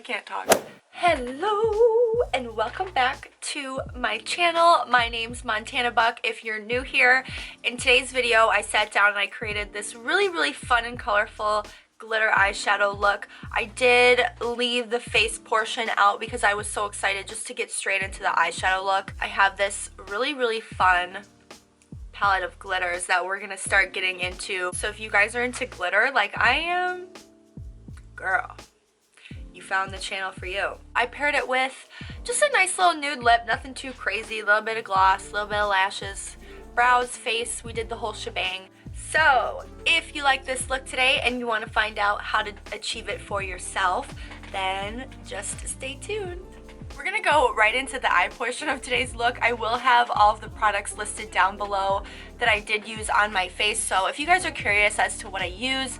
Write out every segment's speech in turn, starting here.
can't talk. Hello and welcome back to my channel. My name's Montana Buck if you're new here. In today's video, I sat down and I created this really fun and colorful glitter eyeshadow look. I did leave the face portion out because I was so excited just to get straight into the eyeshadow look. I have this really fun palette of glitters that we're gonna start getting into. So if you guys are into glitter like I am, girl, you found the channel for you. I paired it with just a nice little nude lip, nothing too crazy, a little bit of gloss, a little bit of lashes, brows, face, we did the whole shebang. So if you like this look today and you want to find out how to achieve it for yourself, then just stay tuned. We're gonna go right into the eye portion of today's look. I will have all of the products listed down below that I did use on my face, so if you guys are curious as to what I use,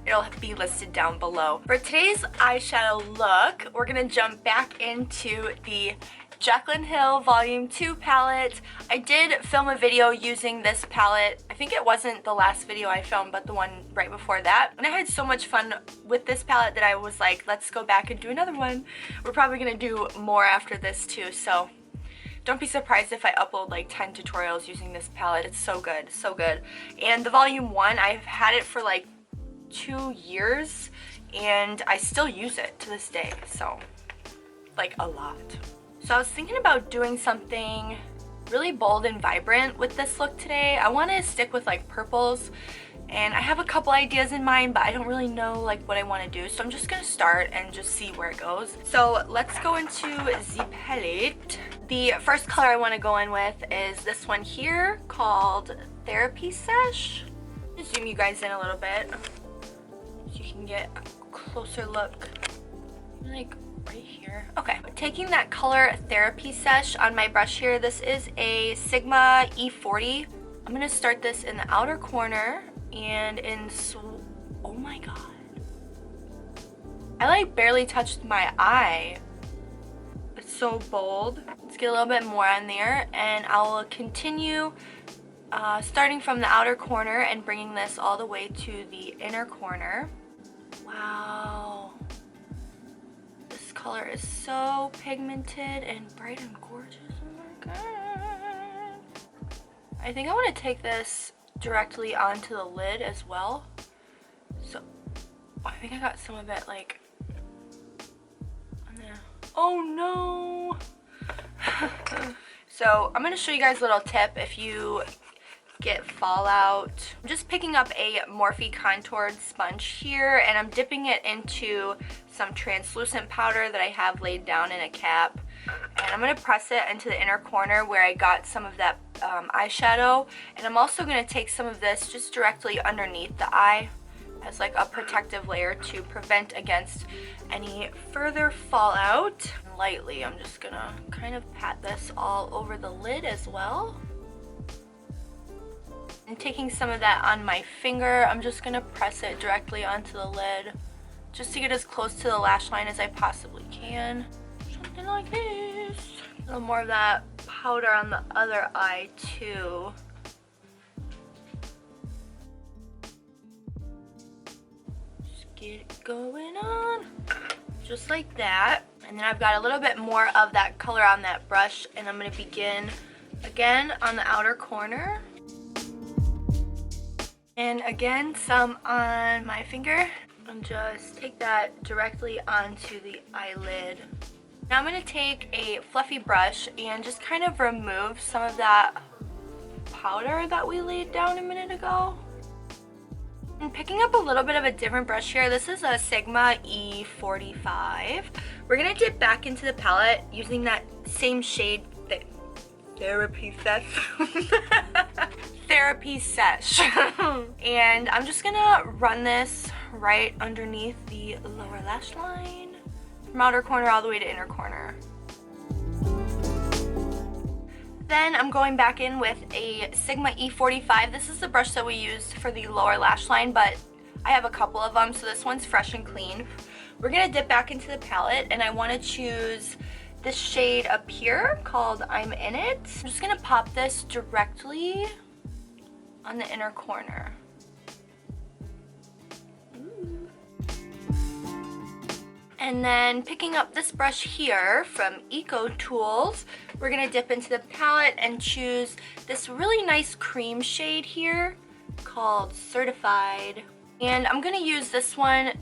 it'll be listed down below. For today's eyeshadow look, we're gonna jump back into the Jaclyn Hill Volume 2 palette. I did film a video using this palette. I think it wasn't the last video I filmed, but the one right before that. And I had so much fun with this palette that I was like, let's go back and do another one. We're probably gonna do more after this too, so don't be surprised if I upload like 10 tutorials using this palette. It's so good, so good. And the Volume 1, I've had it for like 2 years and I still use it to this day, so like a lot. So I was thinking about doing something really bold and vibrant with this look today. I want to stick with like purples and I have a couple ideas in mind, but I don't really know like what I want to do, so I'm just gonna start and just see where it goes. So let's go into the palette. The first color I want to go in with is this one here called Therapy Sesh. Just zoom you guys in a little bit so you can get a closer look, like right here. Okay, taking that color Therapy Sesh on my brush here. This is a Sigma E40. I'm gonna start this in the outer corner and oh my god, I like barely touched my eye. It's so bold. Let's get a little bit more on there and I'll continue starting from the outer corner and bringing this all the way to the inner corner. Wow, this color is so pigmented and bright and gorgeous. Oh my god. I think I want to take this directly onto the lid as well. So I think I got some of it like on there. Oh no. So I'm going to show you guys a little tip if you get fallout. I'm just picking up a Morphe contoured sponge here and I'm dipping it into some translucent powder that I have laid down in a cap, and I'm going to press it into the inner corner where I got some of that eyeshadow, and I'm also going to take some of this just directly underneath the eye as like a protective layer to prevent against any further fallout. And lightly I'm just gonna kind of pat this all over the lid as well. And taking some of that on my finger, I'm just going to press it directly onto the lid just to get as close to the lash line as I possibly can. Something like this. A little more of that powder on the other eye too. Just get it going on. Just like that. And then I've got a little bit more of that color on that brush and I'm going to begin again on the outer corner. And again, some on my finger, and just take that directly onto the eyelid. Now I'm going to take a fluffy brush and just kind of remove some of that powder that we laid down a minute ago. And picking up a little bit of a different brush here, this is a Sigma E45. We're going to dip back into the palette using that same shade, Therapy Sesh. Therapy Sesh. And I'm just gonna run this right underneath the lower lash line from outer corner all the way to inner corner. Then I'm going back in with a Sigma E45. This is the brush that we used for the lower lash line, but I have a couple of them, so this one's fresh and clean. We're gonna dip back into the palette and I want to choose this shade up here called I'm In It. I'm just gonna pop this directly on the inner corner. And then picking up this brush here from Eco Tools, we're gonna dip into the palette and choose this really nice cream shade here called Certified. And I'm gonna use this one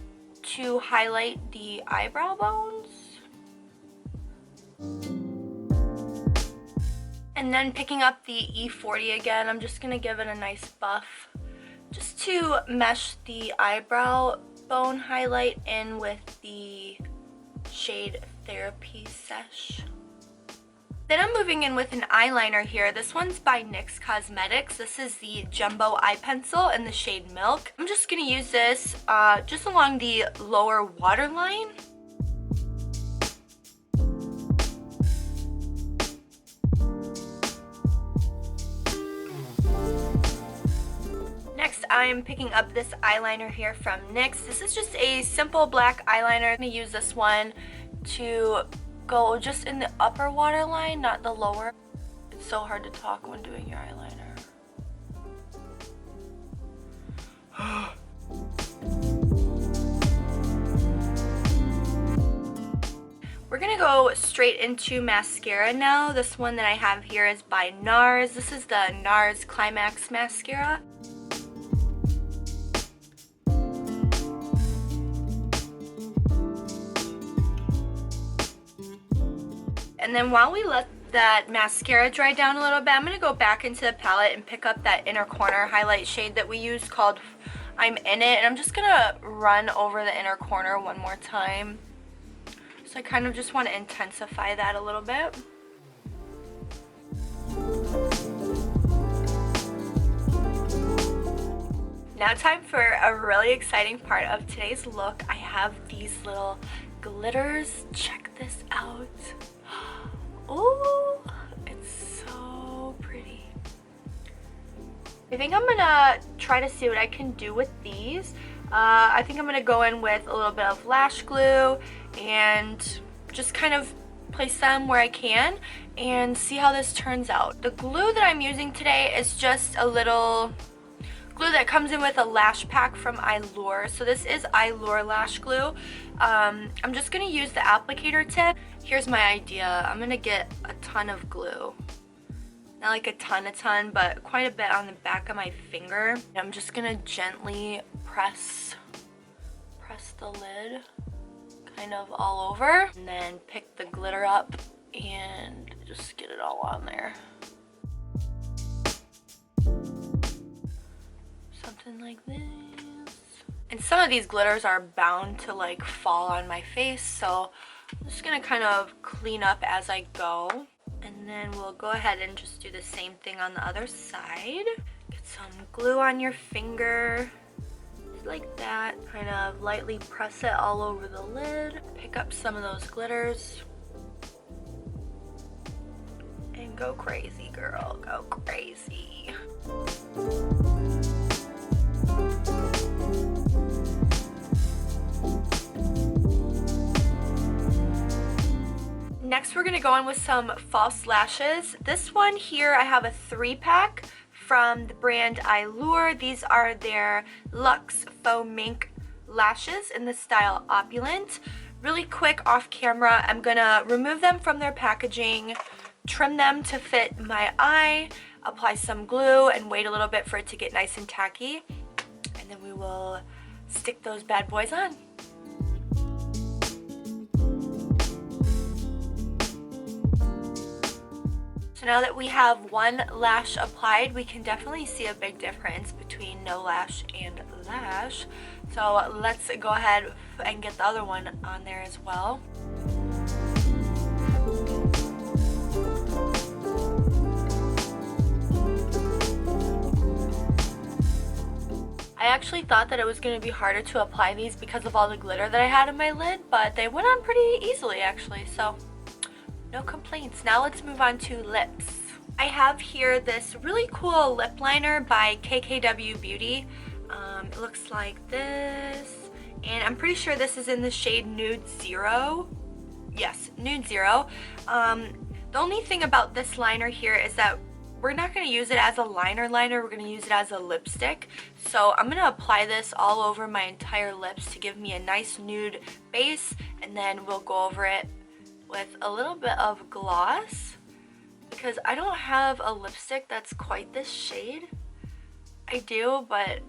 to highlight the eyebrow bones. And then picking up the E40 again, I'm just gonna give it a nice buff just to mesh the eyebrow bone highlight in with the shade Therapy Sesh. Then I'm moving in with an eyeliner here. This one's by NYX Cosmetics. This is the Jumbo Eye Pencil in the shade Milk. I'm just gonna use this just along the lower waterline. Next, I'm picking up this eyeliner here from NYX. This is just a simple black eyeliner. I'm gonna use this one to go just in the upper waterline, not the lower. It's so hard to talk when doing your eyeliner. We're gonna go straight into mascara now. This one that I have here is by NARS. This is the NARS Climax Mascara. And then while we let that mascara dry down a little bit, I'm going to go back into the palette and pick up that inner corner highlight shade that we used called I'm In It. And I'm just going to run over the inner corner one more time. So I kind of just want to intensify that a little bit. Now time for a really exciting part of today's look. I have these little glitters. Check this out. Oh, it's so pretty. I think I'm gonna try to see what I can do with these. I think I'm gonna go in with a little bit of lash glue and just kind of place them where I can and see how this turns out. The glue that I'm using today is just a little glue that comes in with a lash pack from Eyelure. So this is Eyelure lash glue. I'm just gonna use the applicator tip. Here's my idea. I'm gonna get a ton of glue. Not like a ton, but quite a bit on the back of my finger. I'm just gonna gently press the lid kind of all over, and then pick the glitter up and just get it all on there. Something like this. And some of these glitters are bound to like fall on my face, so I'm just gonna kind of clean up as I go. And then we'll go ahead and just do the same thing on the other side. Get some glue on your finger, just like that. Kind of lightly press it all over the lid. Pick up some of those glitters. And go crazy, girl, go crazy. Next, we're gonna go in with some false lashes. This one here, I have a 3-pack from the brand Eyelure. These are their Luxe Faux Mink lashes in the style Opulent. Really quick off camera, I'm gonna remove them from their packaging, trim them to fit my eye, apply some glue, and wait a little bit for it to get nice and tacky. And then we will stick those bad boys on. So now that we have one lash applied, we can definitely see a big difference between no lash and lash. So let's go ahead and get the other one on there as well. I actually thought that it was going to be harder to apply these because of all the glitter that I had in my lid, but they went on pretty easily actually, so no complaints. Now let's move on to lips. I have here this really cool lip liner by KKW Beauty. It looks like this, and I'm pretty sure this is in the shade Nude Zero. Yes, Nude Zero. The only thing about this liner here is that we're not going to use it as a liner, we're going to use it as a lipstick. So I'm going to apply this all over my entire lips to give me a nice nude base, and then we'll go over it with a little bit of gloss, because I don't have a lipstick that's quite this shade. I do, but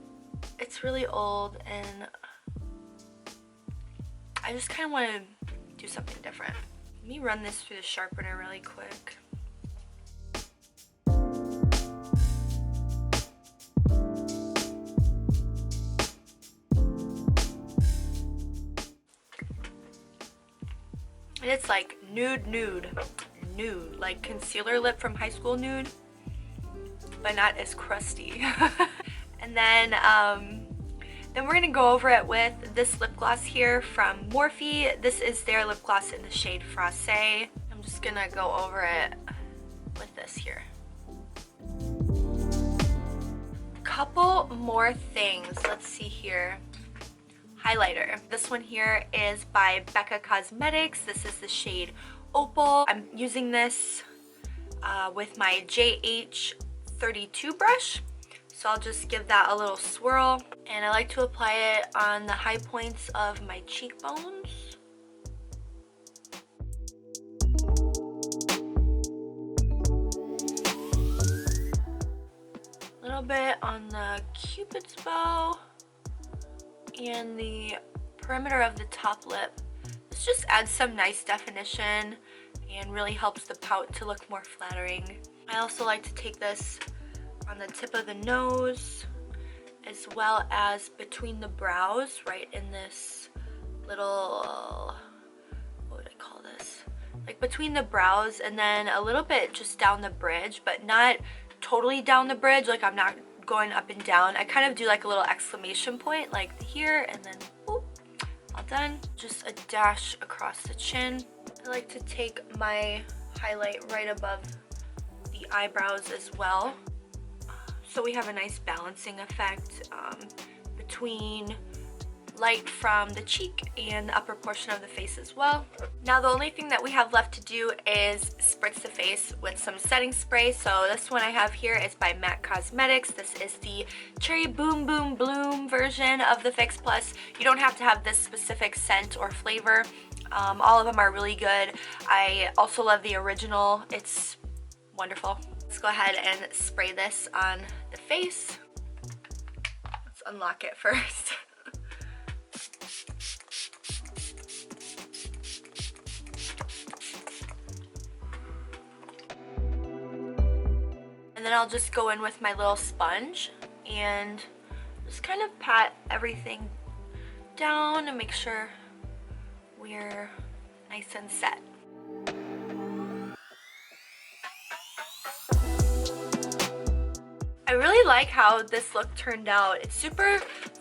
it's really old and I just kind of want to do something different. Let me run this through the sharpener really quick. And it's like nude, like concealer lip from high school nude, but not as crusty. And then we're gonna go over it with this lip gloss here from Morphe. This is their lip gloss in the shade Frosé. I'm just gonna go over it with this here. Couple more things. Let's see here. Highlighter. This one here is by Becca Cosmetics. This is the shade Opal. I'm using this with my JH32 brush. So I'll just give that a little swirl, and I like to apply it on the high points of my cheekbones. A little bit on the Cupid's bow and the perimeter of the top lip. This just adds some nice definition and really helps the pout to look more flattering. I also like to take this on the tip of the nose, as well as between the brows, right in this little, what would I call this? Like between the brows, and then a little bit just down the bridge, but not totally down the bridge, like I'm not going up and down. I kind of do like a little exclamation point like here, and then whoop, all done. Just a dash across the chin. I like to take my highlight right above the eyebrows as well, so we have a nice balancing effect between light from the cheek and the upper portion of the face as well. Now the only thing that we have left to do is spritz the face with some setting spray. So this one I have here is by MAC Cosmetics. This is the Cherry Boom Boom Bloom version of the Fix Plus. You don't have to have this specific scent or flavor. All of them are really good. I also love the original. It's wonderful. Let's go ahead and spray this on the face. Let's unlock it first. And then I'll just go in with my little sponge and just kind of pat everything down and make sure we're nice and set. I really like how this look turned out. It's super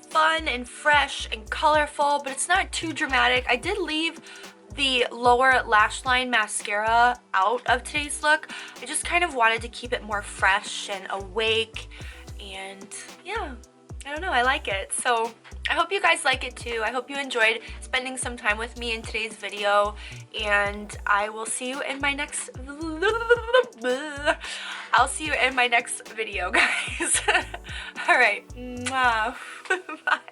fun and fresh and colorful, but it's not too dramatic. I did leave the lower lash line mascara out of today's look. I just kind of wanted to keep it more fresh and awake, and yeah, I don't know, I like it. So I hope you guys like it too. I hope you enjoyed spending some time with me in today's video, and I will see you in my next video, guys. All right, bye.